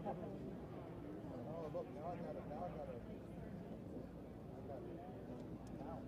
Oh, look, now I got it. Now I got it. I got it. Now.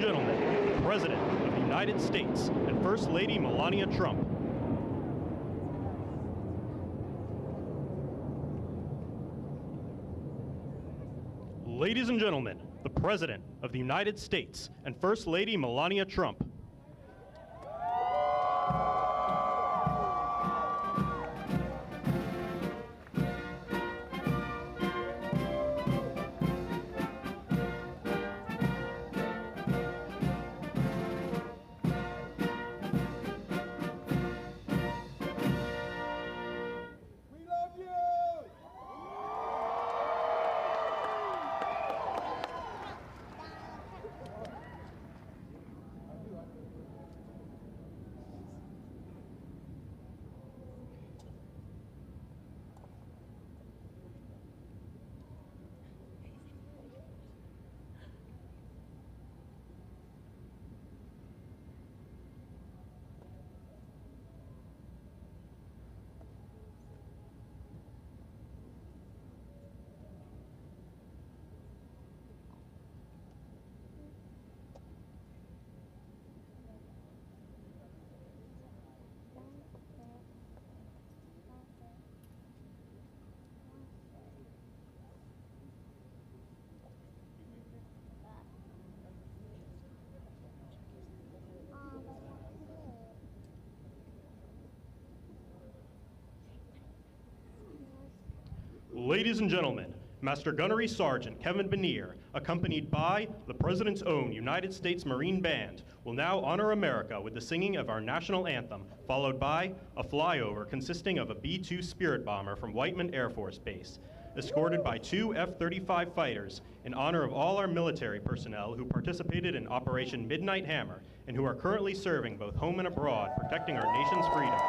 gentlemen, the President of the United States and First Lady Melania Trump. Ladies and gentlemen, the President of the United States and First Lady Melania Trump. Ladies and gentlemen, Master Gunnery Sergeant Kevin Benier, accompanied by the President's own United States Marine Band, will now honor America with the singing of our national anthem, followed by a flyover consisting of a B-2 Spirit bomber from Whiteman Air Force Base, escorted by 2 F-35 fighters in honor of all our military personnel who participated in Operation Midnight Hammer and who are currently serving both home and abroad, protecting our nation's freedom.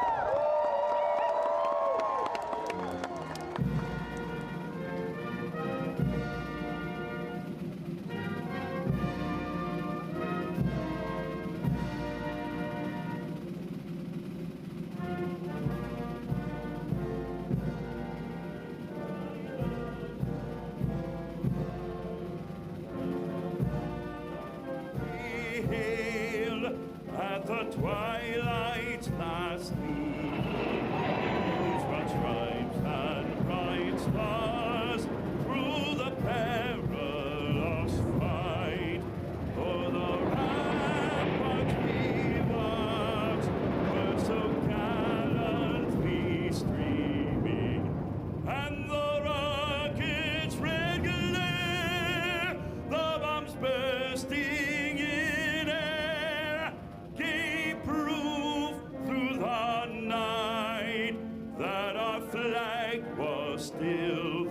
At the twilight's last gleam, what stripes and bright stars through the perilous fight, o'er the rampart we marched, were so gallantly streaming, and the rockets' red glare, the bombs bursting in air, gave proof through the night that our flag was still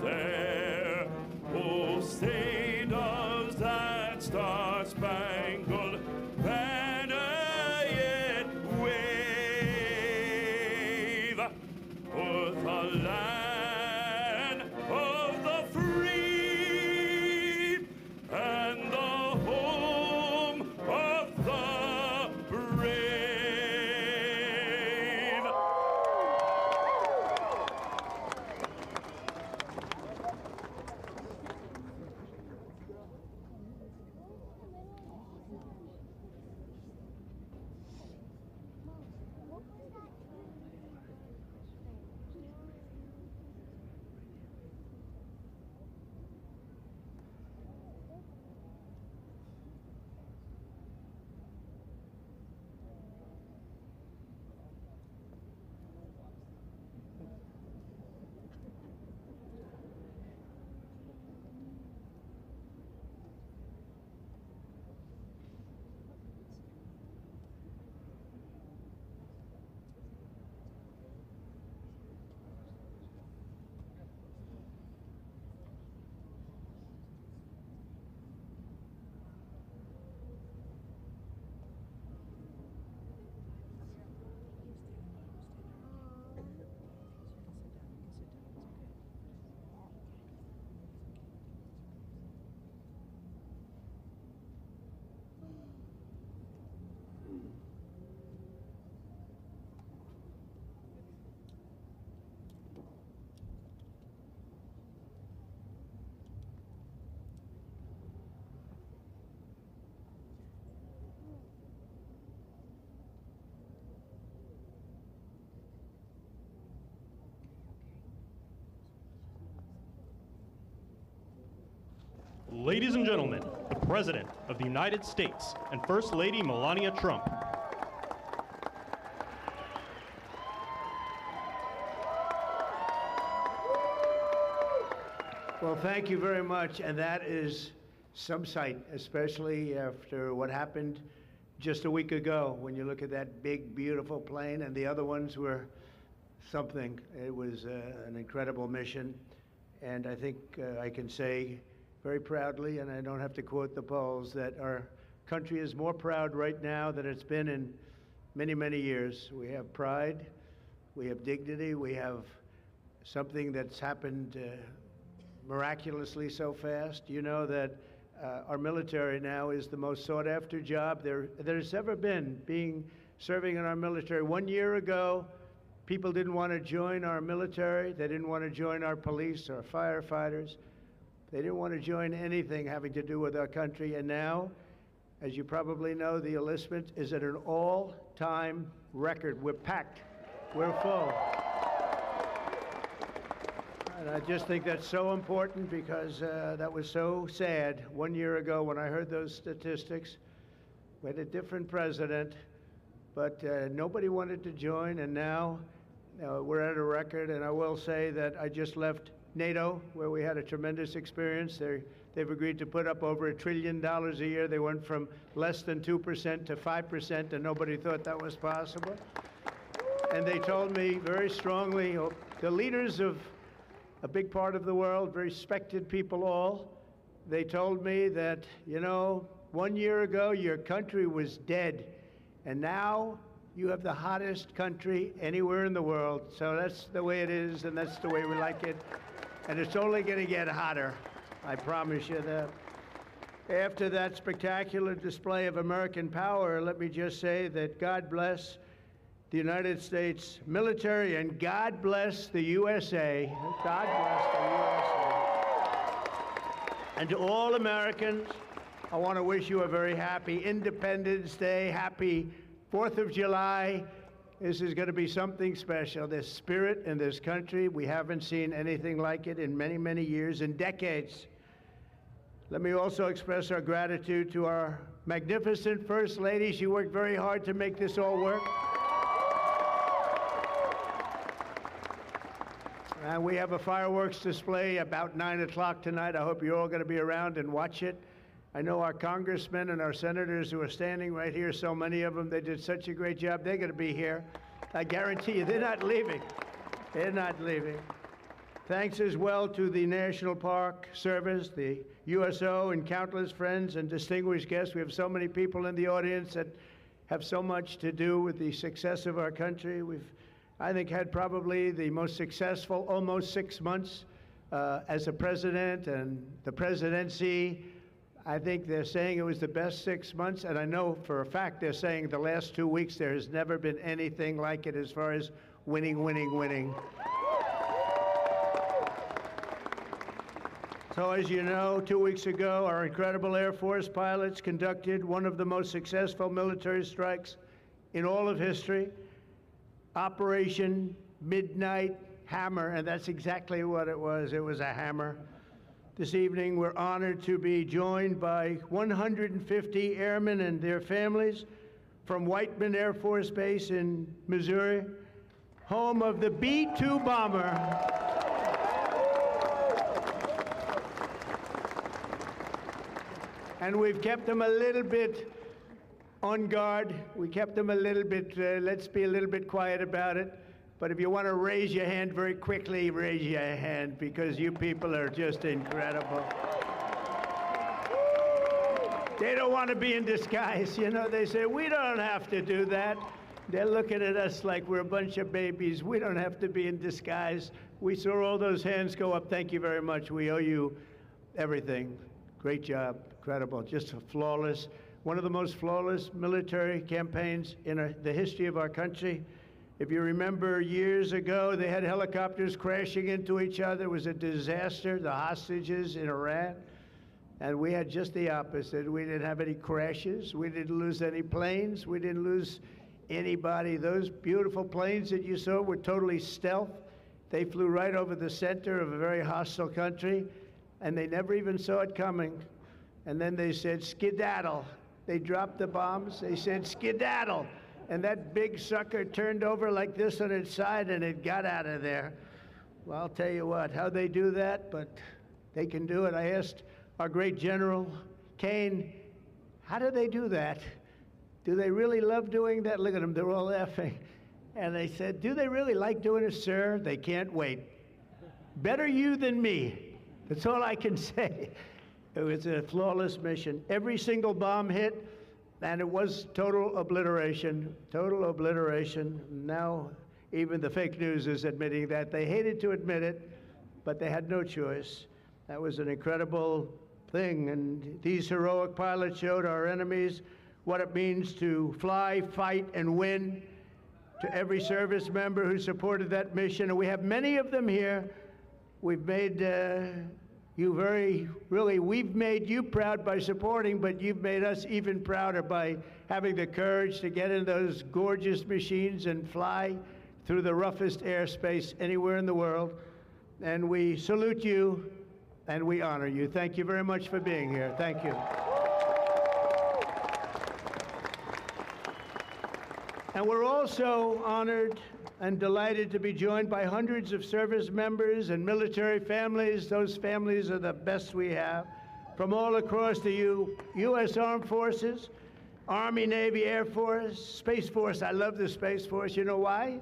Ladies and gentlemen, the President of the United States and First Lady Melania Trump. Well, thank you very much, and that is some sight, especially after what happened just a week ago. When you look at that big, beautiful plane, and the other ones were something. It was an incredible mission, and I think I can say very proudly, and I don't have to quote the polls, that our country is more proud right now than it's been in many, many years. We have pride, we have dignity, we have something that's happened miraculously so fast. You know that our military now is the most sought after job there's ever been, serving in our military. 1 year ago, people didn't want to join our military. They didn't want to join our police, our firefighters. They didn't want to join anything having to do with our country. And now, as you probably know, the enlistment is at an all-time record. We're packed. We're full. And I just think that's so important because that was so sad 1 year ago when I heard those statistics. We had a different president, but nobody wanted to join, and now we're at a record. And I will say that I just left NATO, where we had a tremendous experience. They've agreed to put up over $1 trillion a year. They went from less than 2% to 5%, and nobody thought that was possible. And they told me very strongly, the leaders of a big part of the world, very respected people all, they told me that, 1 year ago your country was dead, and now you have the hottest country anywhere in the world. So that's the way it is, and that's the way we like it. And it's only going to get hotter, I promise you that. After that spectacular display of American power, let me just say that God bless the United States military, and God bless the USA. God bless the USA. And to all Americans, I want to wish you a very happy Independence Day, happy 4th of July. This is going to be something special. This spirit in this country, we haven't seen anything like it in many, many years, in decades. Let me also express our gratitude to our magnificent First Lady. She worked very hard to make this all work. And we have a fireworks display about 9 o'clock tonight. I hope you're all going to be around and watch it. I know our congressmen and our senators who are standing right here, so many of them, they did such a great job. They're going to be here. I guarantee you, they're not leaving. They're not leaving. Thanks as well to the National Park Service, the USO, and countless friends and distinguished guests. We have so many people in the audience that have so much to do with the success of our country. We've, I think, had probably the most successful almost 6 months as a president and the presidency. I think they're saying it was the best 6 months, and I know for a fact they're saying the last 2 weeks there has never been anything like it as far as winning, winning, winning. So as you know, 2 weeks ago, our incredible Air Force pilots conducted one of the most successful military strikes in all of history, Operation Midnight Hammer, and that's exactly what it was. It was a hammer. This evening, we're honored to be joined by 150 airmen and their families from Whiteman Air Force Base in Missouri, home of the B-2 bomber. And we've kept them a little bit on guard. We kept them a little bit, let's be a little bit quiet about it. But if you want to raise your hand very quickly, raise your hand, because you people are just incredible. They don't want to be in disguise. They say, we don't have to do that. They're looking at us like we're a bunch of babies. We don't have to be in disguise. We saw all those hands go up. Thank you very much. We owe you everything. Great job. Incredible. Just flawless. One of the most flawless military campaigns in the history of our country. If you remember years ago, they had helicopters crashing into each other. It was a disaster, the hostages in Iran. And we had just the opposite. We didn't have any crashes. We didn't lose any planes. We didn't lose anybody. Those beautiful planes that you saw were totally stealth. They flew right over the center of a very hostile country, and they never even saw it coming. and then they said, skedaddle. They dropped the bombs, they said, skedaddle. And that big sucker turned over like this on its side, and it got out of there. Well, I'll tell you what, how they do that, but they can do it. I asked our great General Kane, how do they do that? Do they really love doing that? Look at them, they're all laughing. And they said, do they really like doing it, sir? They can't wait. Better you than me. That's all I can say. It was a flawless mission. Every single bomb hit, and it was total obliteration, total obliteration. Now, even the fake news is admitting that. They hated to admit it, but they had no choice. That was an incredible thing, and these heroic pilots showed our enemies what it means to fly, fight, and win. To every service member who supported that mission, and we have many of them here. We've made we've made you proud by supporting, but you've made us even prouder by having the courage to get in those gorgeous machines and fly through the roughest airspace anywhere in the world. And we salute you, and we honor you. Thank you very much for being here. Thank you. And we're also honored and delighted to be joined by hundreds of service members and military families. Those families are the best we have, from all across the U.S. Armed Forces, Army, Navy, Air Force, Space Force. I love the Space Force. You know why?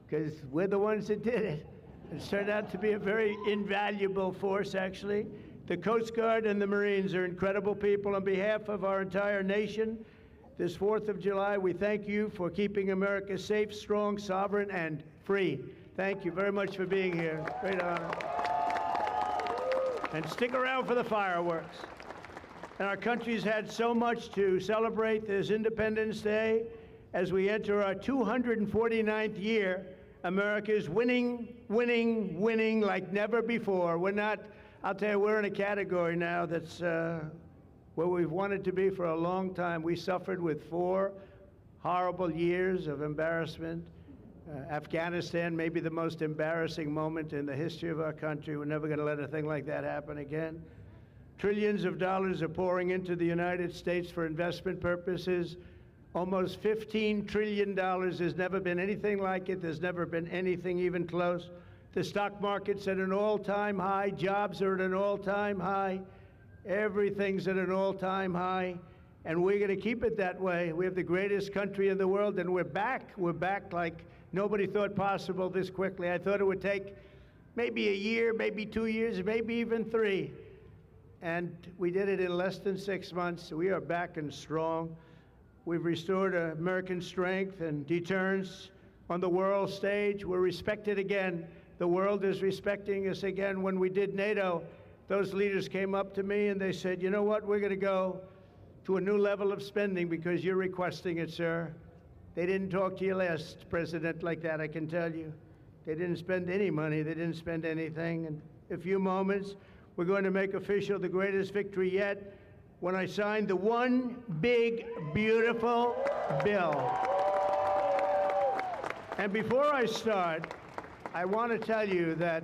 Because we're the ones that did it. It's turned out to be a very invaluable force, actually. The Coast Guard and the Marines are incredible people. On behalf of our entire nation, this 4th of July, we thank you for keeping America safe, strong, sovereign, and free. Thank you very much for being here. Great honor. And stick around for the fireworks. And our country's had so much to celebrate this Independence Day. As we enter our 249th year, America is winning, winning, winning like never before. We're not, I'll tell you, we're in a category now that's where we've wanted to be for a long time. We suffered with 4 horrible years of embarrassment. Afghanistan may be the most embarrassing moment in the history of our country. We're never going to let a thing like that happen again. Trillions of dollars are pouring into the United States for investment purposes. Almost $15 trillion. There's never been anything like it. There's never been anything even close. The stock market's at an all-time high. Jobs are at an all-time high. Everything's at an all-time high, and we're going to keep it that way. We have the greatest country in the world, and we're back. We're back like nobody thought possible this quickly. I thought it would take maybe a year, maybe 2 years, maybe even 3. And we did it in less than 6 months. We are back and strong. We've restored American strength and deterrence on the world stage. We're respected again. The world is respecting us again. When we did NATO, those leaders came up to me and they said, you know what, we're going to go to a new level of spending because you're requesting it, sir. They didn't talk to you last president like that, I can tell you. They didn't spend any money. They didn't spend anything. In a few moments, we're going to make official the greatest victory yet when I signed the one big, beautiful bill. And before I start, I want to tell you that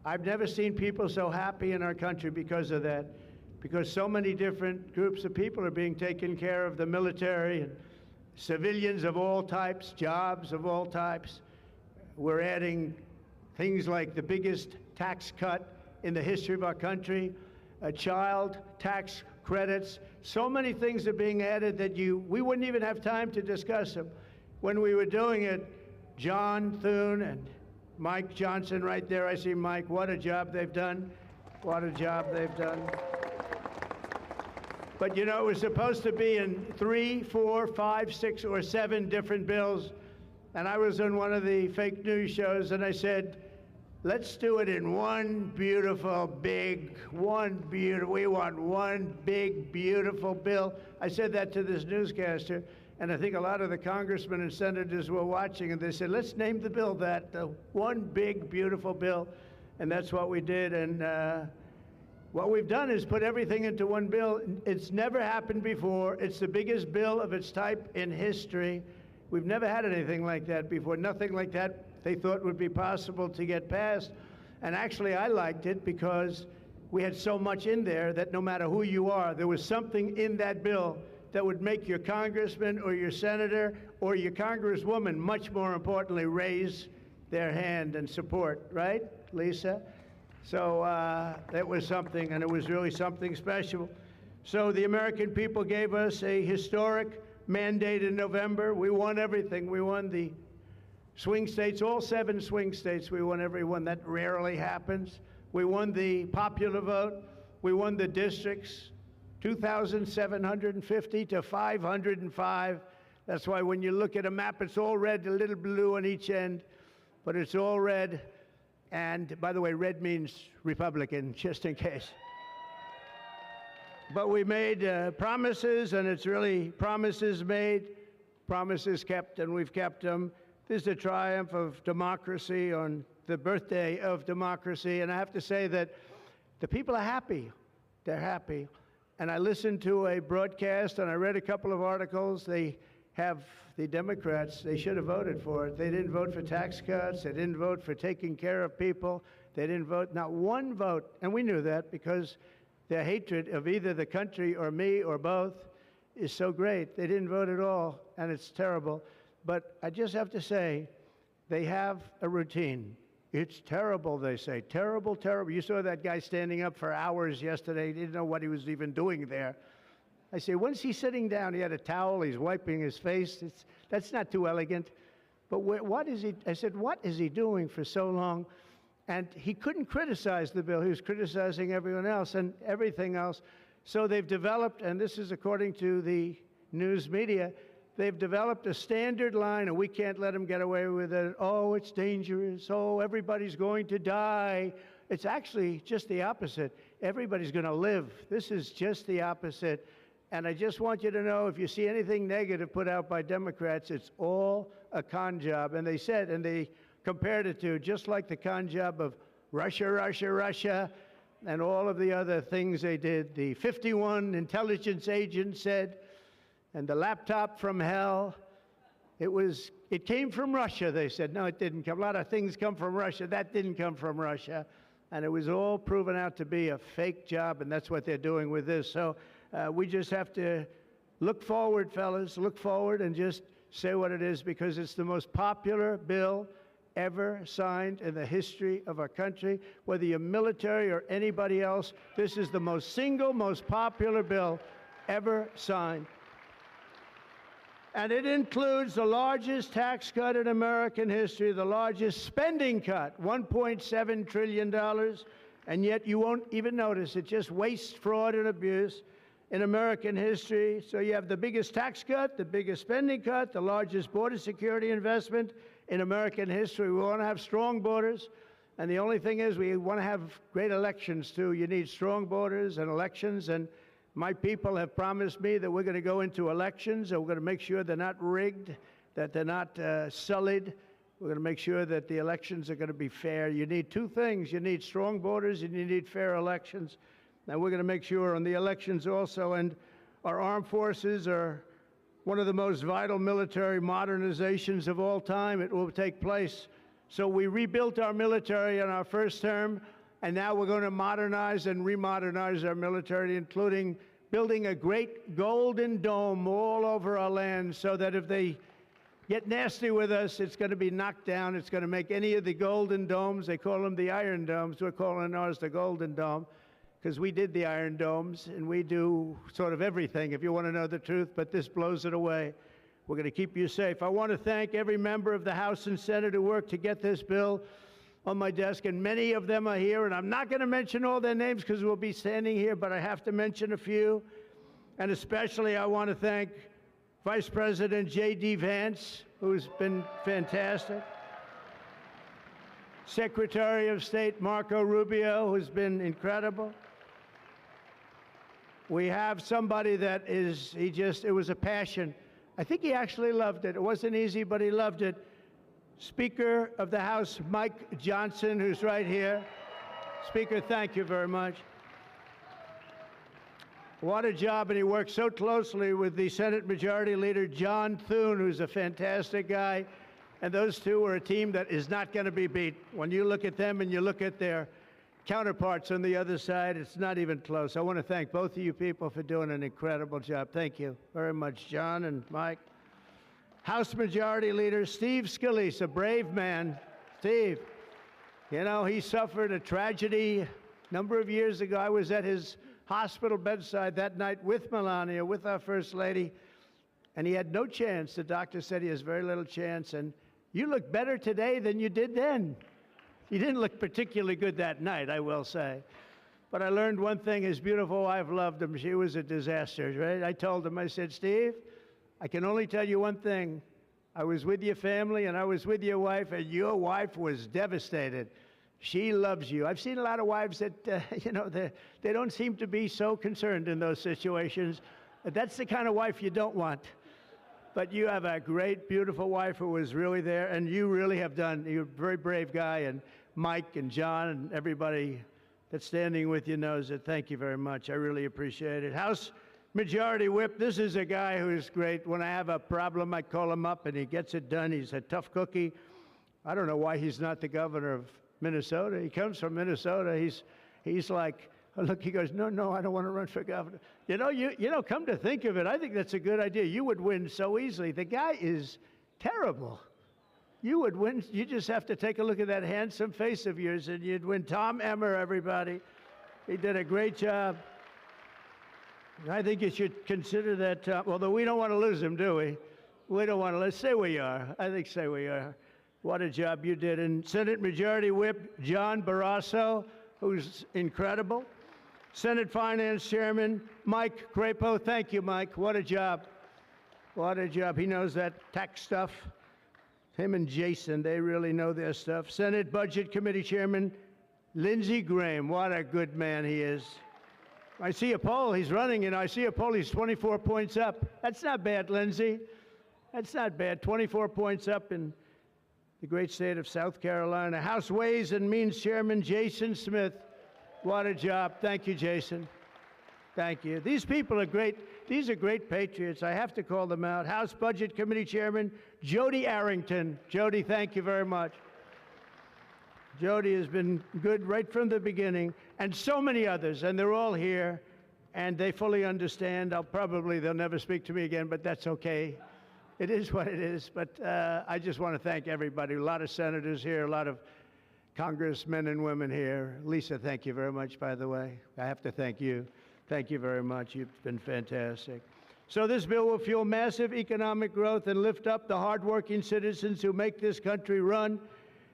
I've never seen people so happy in our country because of that, because so many different groups of people are being taken care of, the military and civilians of all types, jobs of all types. We're adding things like the biggest tax cut in the history of our country, child tax credits. So many things are being added that we wouldn't even have time to discuss them. When we were doing it, John Thune and Mike Johnson right there, I see Mike, what a job they've done. What a job they've done. But you know, it was supposed to be in 3, 4, 5, 6, or 7 different bills. And I was on one of the fake news shows and I said, let's do it in one beautiful, big, we want one big, beautiful bill. I said that to this newscaster. And I think a lot of the congressmen and senators were watching, and they said, let's name the bill that, the one big, beautiful bill. And that's what we did. And what we've done is put everything into one bill. It's never happened before. It's the biggest bill of its type in history. We've never had anything like that before. Nothing like that they thought would be possible to get passed. And actually, I liked it because we had so much in there that no matter who you are, there was something in that bill that would make your congressman or your senator or your congresswoman, much more importantly, raise their hand and support, right, Lisa? So that was something, and it was really something special. So the American people gave us a historic mandate in November. We won everything. We won the swing states, all 7 swing states. We won every one. That rarely happens. We won the popular vote. We won the districts, 2,750 to 505. That's why when you look at a map, it's all red, a little blue on each end, but it's all red. And by the way, red means Republican, just in case. But we made promises, and it's really promises made, promises kept, and we've kept them. This is a triumph of democracy on the birthday of democracy, and I have to say that the people are happy. They're happy. And I listened to a broadcast, and I read a couple of articles. They have the Democrats, they should have voted for it. They didn't vote for tax cuts. They didn't vote for taking care of people. They didn't vote, not one vote. And we knew that because their hatred of either the country or me or both is so great. They didn't vote at all, and it's terrible. But I just have to say, they have a routine. It's terrible, they say. Terrible, terrible. You saw that guy standing up for hours yesterday. He didn't know what he was even doing there. I say, when's he sitting down? He had a towel. He's wiping his face. That's not too elegant. But what is he? I said, what is he doing for so long? And he couldn't criticize the bill. He was criticizing everyone else and everything else. So they've developed, and this is according to the news media, they've developed a standard line, and we can't let them get away with it. Oh, it's dangerous. Oh, everybody's going to die. It's actually just the opposite. Everybody's going to live. This is just the opposite. And I just want you to know, if you see anything negative put out by Democrats, it's all a con job. And they said, and they compared it to just like the con job of Russia, Russia, Russia, and all of the other things they did. The 51 intelligence agents said, and the laptop from hell, it came from Russia, they said. No, it didn't come. A lot of things come from Russia. That didn't come from Russia. And it was all proven out to be a fake job, and that's what they're doing with this. So we just have to look forward, fellas, look forward and just say what it is, because it's the most popular bill ever signed in the history of our country. Whether you're military or anybody else, this is the most popular bill ever signed. And it includes the largest tax cut in American history, the largest spending cut, $1.7 trillion, and yet you won't even notice it. Just waste, fraud, and abuse in American history. So you have the biggest tax cut, the biggest spending cut, the largest border security investment in American history. We want to have strong borders, and the only thing is we want to have great elections, too. You need strong borders and elections, and my people have promised me that we're going to go into elections, and we're going to make sure they're not rigged, that they're not sullied. We're going to make sure that the elections are going to be fair. You need 2 things. You need strong borders, and you need fair elections. And we're going to make sure on the elections also. And our armed forces are one of the most vital military modernizations of all time. It will take place. So we rebuilt our military in our first term, and now we're going to modernize and remodernize our military, including building a great golden dome all over our land, so that if they get nasty with us, it's going to be knocked down. It's going to make any of the golden domes, they call them the iron domes, we're calling ours the golden dome, because we did the iron domes, and we do sort of everything, if you want to know the truth, but this blows it away. We're going to keep you safe. I want to thank every member of the House and Senate who worked to get this bill on my desk, and many of them are here, and I'm not going to mention all their names because we'll be standing here, but I have to mention a few. And especially I want to thank Vice President J.D. Vance, who's been fantastic. Secretary of State Marco Rubio, who's been incredible. We have somebody that it was a passion. I think he actually loved it. It wasn't easy, but he loved it. Speaker of the House, Mike Johnson, who's right here. Speaker, thank you very much. What a job, and he worked so closely with the Senate Majority Leader, John Thune, who's a fantastic guy. And those two are a team that is not going to be beat. When you look at them and you look at their counterparts on the other side. It's not even close. I want to thank both of you people for doing an incredible job. Thank you very much, John and Mike. House Majority Leader Steve Scalise, a brave man. Steve, you know, he suffered a tragedy a number of years ago. I was at his hospital bedside that night with Melania, with our First Lady, and he had no chance. The doctor said he has very little chance, and you look better today than you did then. He didn't look particularly good that night, I will say. But I learned one thing. His beautiful wife loved him. She was a disaster, right? I told him, I said, Steve, I can only tell you one thing. I was with your family and I was with your wife, and your wife was devastated. She loves you. I've seen a lot of wives that, you know, they don't seem to be so concerned in those situations. That's the kind of wife you don't want. But you have a great, beautiful wife who was really there, and you really have done. You're a very brave guy, and Mike and John and everybody that's standing with you knows it. Thank you very much. I really appreciate it. House Majority Whip, this is a guy who is great. When I have a problem, I call him up, and he gets it done. He's a tough cookie. I don't know why he's not the governor of Minnesota. He comes from Minnesota. He's like, look, he goes, no, I don't want to run for governor. You know, come to think of it, I think that's a good idea. You would win so easily. The guy is terrible. You would win. You just have to take a look at that handsome face of yours, and you'd win. Tom Emmer, everybody. He did a great job. I think you should consider that, although we don't want to lose him, do we? We don't want to. Let's say we are. I think say we are. What a job you did. And Senate Majority Whip John Barrasso, who's incredible. Senate Finance Chairman Mike Crapo. Thank you, Mike. What a job. What a job. He knows that tax stuff. Him and Jason, they really know their stuff. Senate Budget Committee Chairman Lindsey Graham. What a good man he is. I see a poll. He's running, and I see a poll. He's 24 points up. That's not bad, Lindsey. That's not bad. 24 points up in the great state of South Carolina. House Ways and Means Chairman Jason Smith. What a job. Thank you, Jason. Thank you. These people are great. These are great patriots. I have to call them out. House Budget Committee Chairman Jody Arrington. Jody, thank you very much. Jody has been good right from the beginning, and so many others, and they're all here, and they fully understand. They'll never speak to me again, but that's okay. It is what it is. But I just want to thank everybody. A lot of senators here, a lot of congressmen and women here. Lisa, thank you very much, by the way. I have to thank you. Thank you very much. You've been fantastic. So this bill will fuel massive economic growth and lift up the hardworking citizens who make this country run.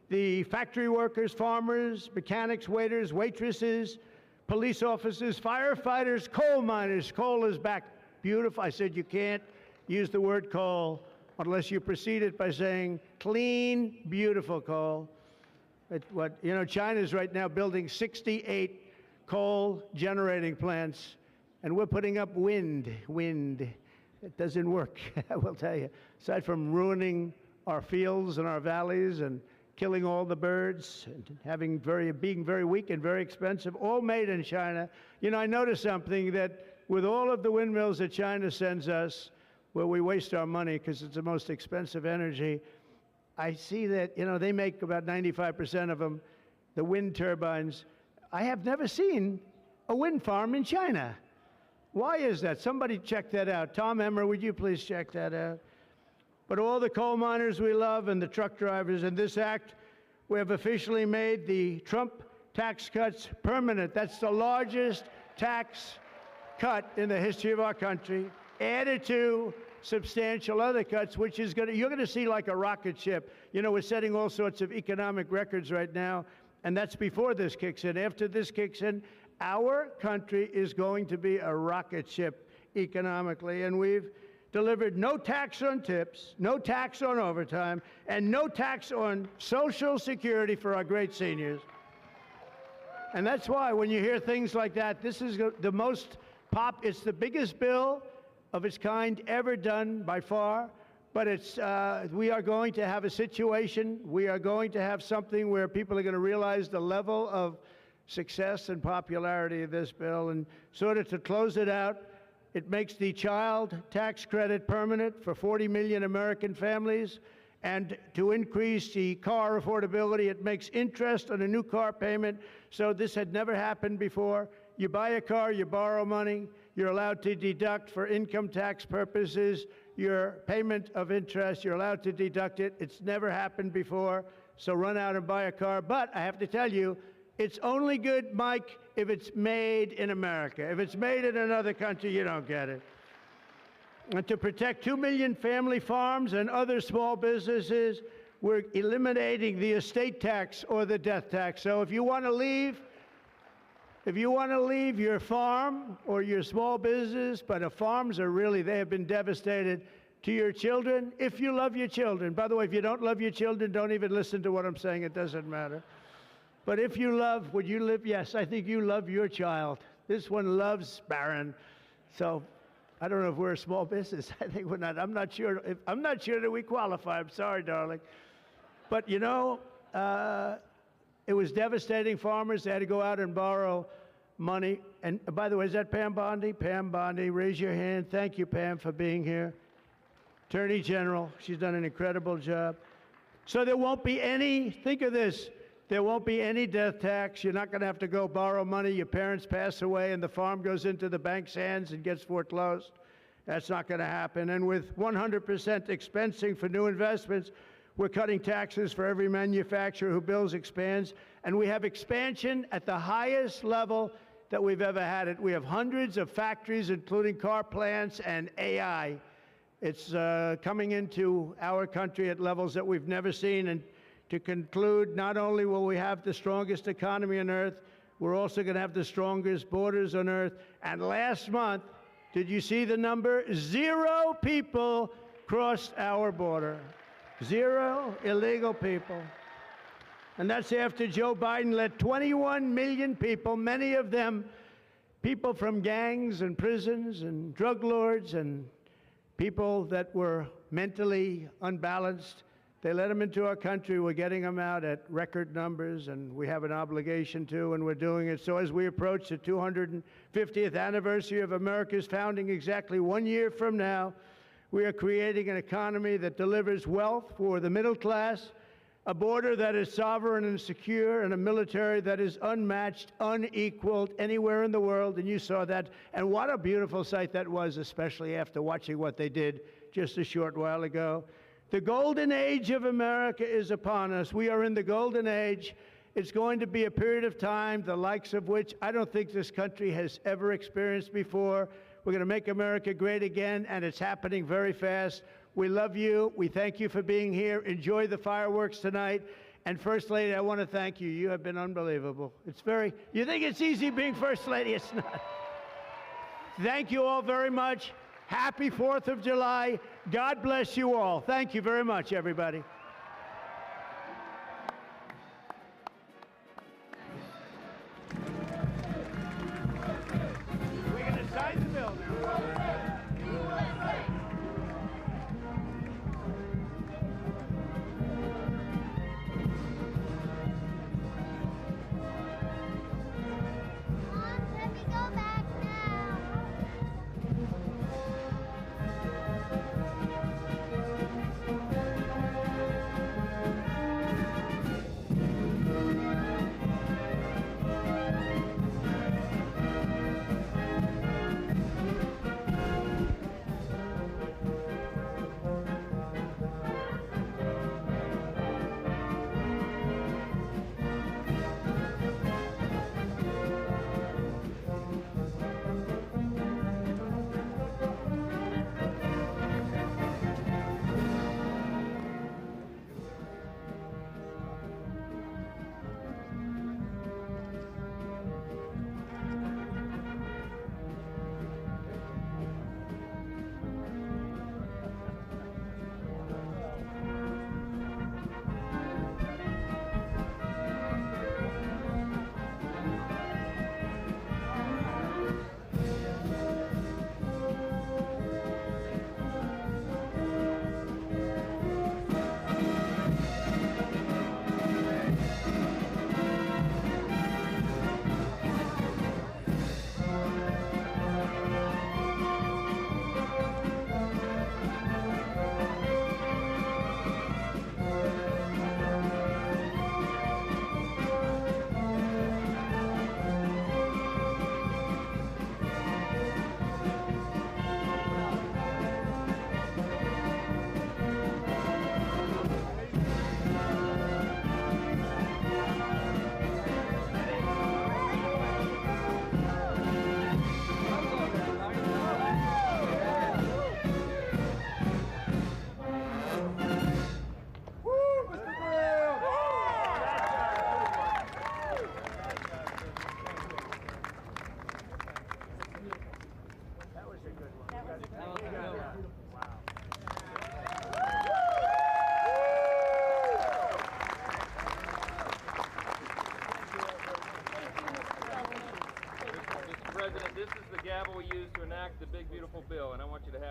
The factory workers, farmers, mechanics, waiters, waitresses, police officers, firefighters, coal miners. Coal is back. Beautiful. I said you can't use the word coal unless you precede it by saying clean, beautiful coal. China's right now building 68 coal generating plants, and we're putting up wind. It doesn't work, I will tell you. Aside from ruining our fields and our valleys and killing all the birds and being very weak and very expensive, all made in China. You know, I noticed something, that with all of the windmills that China sends us, where we waste our money because it's the most expensive energy, I see that, they make about 95% of them, the wind turbines. I have never seen a wind farm in China. Why is that? Somebody check that out. Tom Emmer, would you please check that out? But all the coal miners we love and the truck drivers, in this act, we have officially made the Trump tax cuts permanent. That's the largest tax cut in the history of our country, added to substantial other cuts, which is you're going to see like a rocket ship. We're setting all sorts of economic records right now, and that's before this kicks in. After this kicks in, our country is going to be a rocket ship economically, and we've delivered no tax on tips, no tax on overtime, and no tax on Social Security for our great seniors. And that's why when you hear things like that, this is the most it's the biggest bill of its kind ever done by far, but we are going to have a situation, we are going to have something where people are going to realize the level of success and popularity of this bill. And sort of to close it out, it makes the child tax credit permanent for 40 million American families, and to increase the car affordability. It makes interest on a new car payment. So this had never happened before. You buy a car, you borrow money, you're allowed to deduct for income tax purposes your payment of interest. You're allowed to deduct it. It's never happened before. So run out and buy a car. But I have to tell you, it's only good, Mike, if it's made in America. If it's made in another country, you don't get it. And to protect 2 million family farms and other small businesses, we're eliminating the estate tax or the death tax. So if you want to leave your farm or your small business, but farms are really, they have been devastated, to your children, if you love your children. By the way, if you don't love your children, don't even listen to what I'm saying. It doesn't matter. But if you love, would you live? Yes, I think you love your child. This one loves Barron. So I don't know if we're a small business. I think we're not. I'm not sure that we qualify. I'm sorry, darling. But you know, it was devastating. Farmers, they had to go out and borrow money. And by the way, is that Pam Bondi? Pam Bondi, raise your hand. Thank you, Pam, for being here. Attorney General, she's done an incredible job. So there won't be any, think of this, there won't be any death tax. You're not going to have to go borrow money. Your parents pass away and the farm goes into the bank's hands and gets foreclosed. That's not going to happen. And with 100% expensing for new investments, we're cutting taxes for every manufacturer who builds, expands. And we have expansion at the highest level that we've ever had it. We have hundreds of factories, including car plants and AI. It's coming into our country at levels that we've never seen. And to conclude, not only will we have the strongest economy on earth, we're also going to have the strongest borders on earth. And last month, did you see the number? 0 people crossed our border. 0 illegal people. And that's after Joe Biden let 21 million people, many of them people from gangs and prisons and drug lords and people that were mentally unbalanced, they let them into our country. We're getting them out at record numbers, and we have an obligation to, and we're doing it. So as we approach the 250th anniversary of America's founding exactly 1 year from now, we are creating an economy that delivers wealth for the middle class, a border that is sovereign and secure, and a military that is unmatched, unequaled anywhere in the world. And you saw that. And what a beautiful sight that was, especially after watching what they did just a short while ago. The golden age of America is upon us. We are in the golden age. It's going to be a period of time, the likes of which I don't think this country has ever experienced before. We're going to make America great again, and it's happening very fast. We love you. We thank you for being here. Enjoy the fireworks tonight. And First Lady, I want to thank you. You have been unbelievable. You think it's easy being First Lady? It's not. Thank you all very much. Happy 4th of July. God bless you all. Thank you very much, everybody. We're going to sign the bill now. Let me go back now.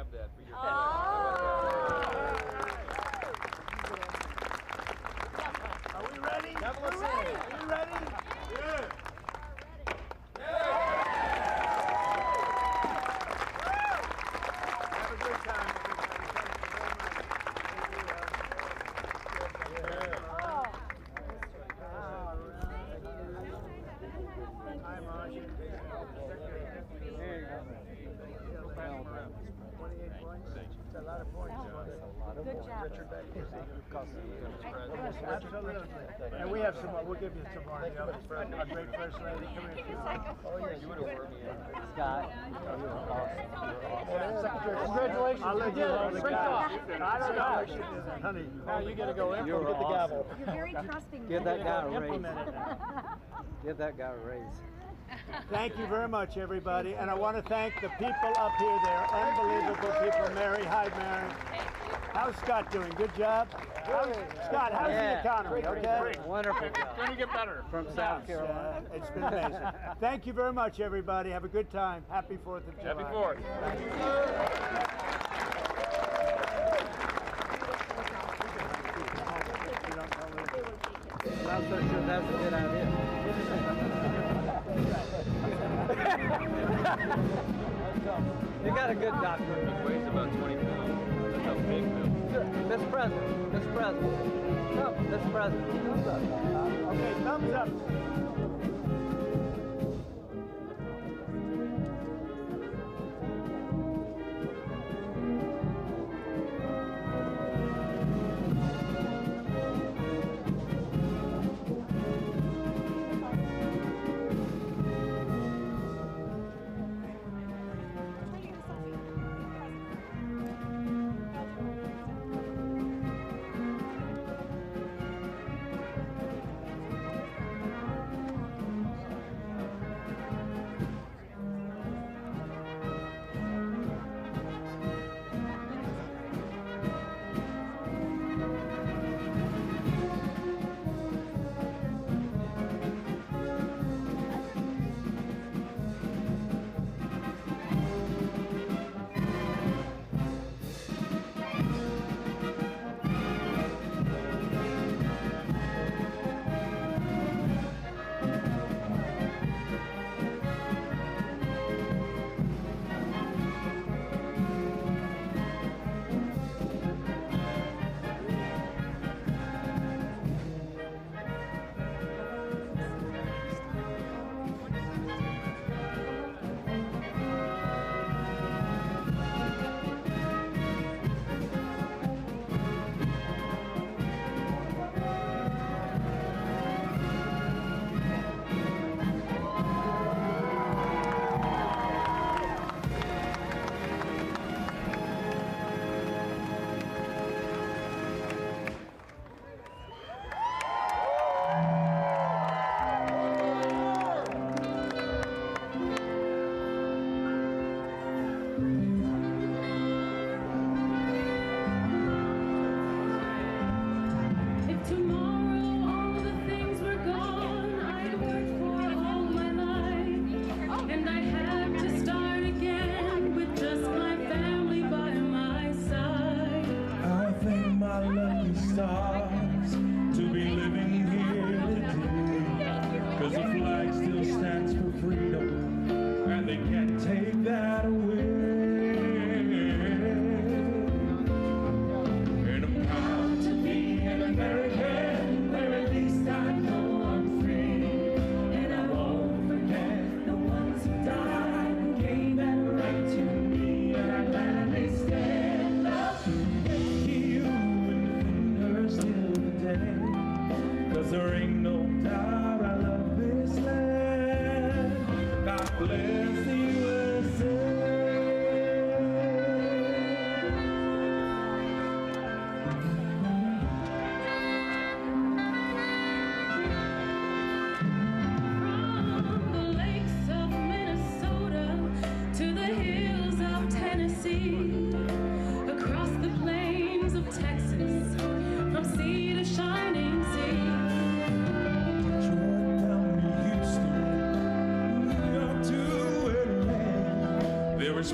grab that for your Are we ready? We're ready. Are we ready? Yeah. Have a good time, everybody. Thank you very much. Hi, Marge. There you go. 28 points. It's a lot of points. Good job. Absolutely. And we have some more. We'll give you some more. Our great first lady. Come here. Oh, yeah, you would have worn me out. Scott. You were awesome. Secretary, Congratulations. I'll let you hold the gavel. I don't know. Congratulations. Honey, Now you got to go in. You were Get the gavel. You're very trusting. Give that guy a raise. implement it. Give that guy a raise. Thank you very much, everybody. And I want to thank the people up here. They're unbelievable people. Mary, hi, Mary. How's Scott doing? Good job? Scott, how's the economy? Okay? Wonderful job. Going to get better. From South Carolina. It's been amazing. Thank you very much, everybody. Have a good time. Happy 4th of July. Happy 4th. I'm not so sure that's a good idea. You got a good doctor. He weighs about 20 pounds. That's how big Bill. Mr. President. Mr. President. Come, Mr. President. Okay, thumbs up.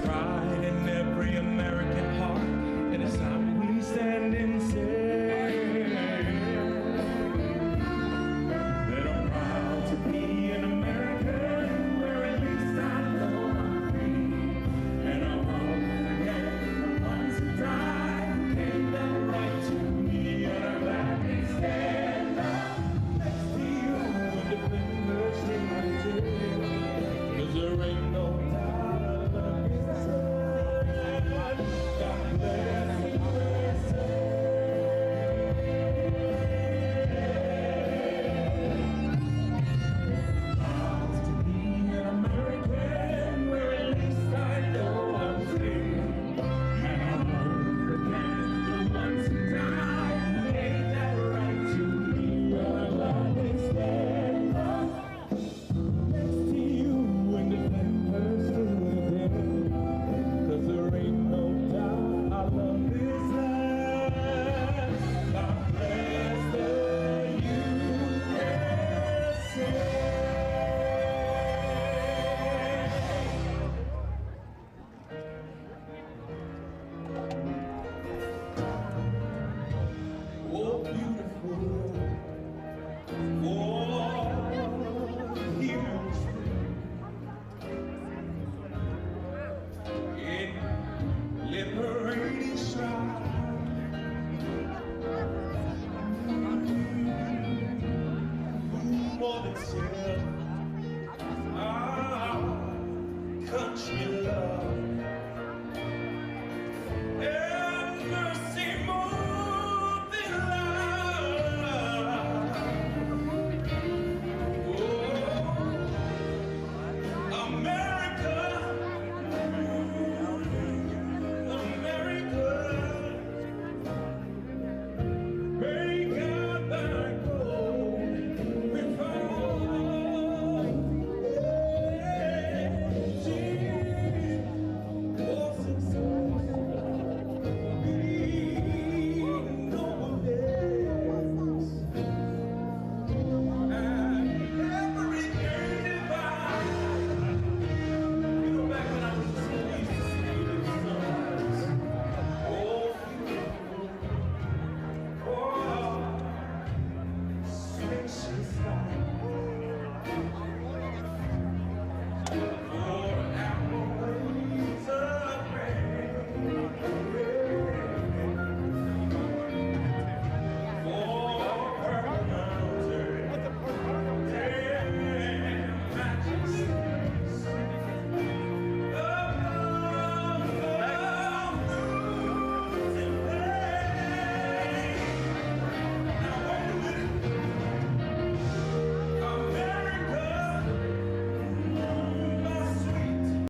Pride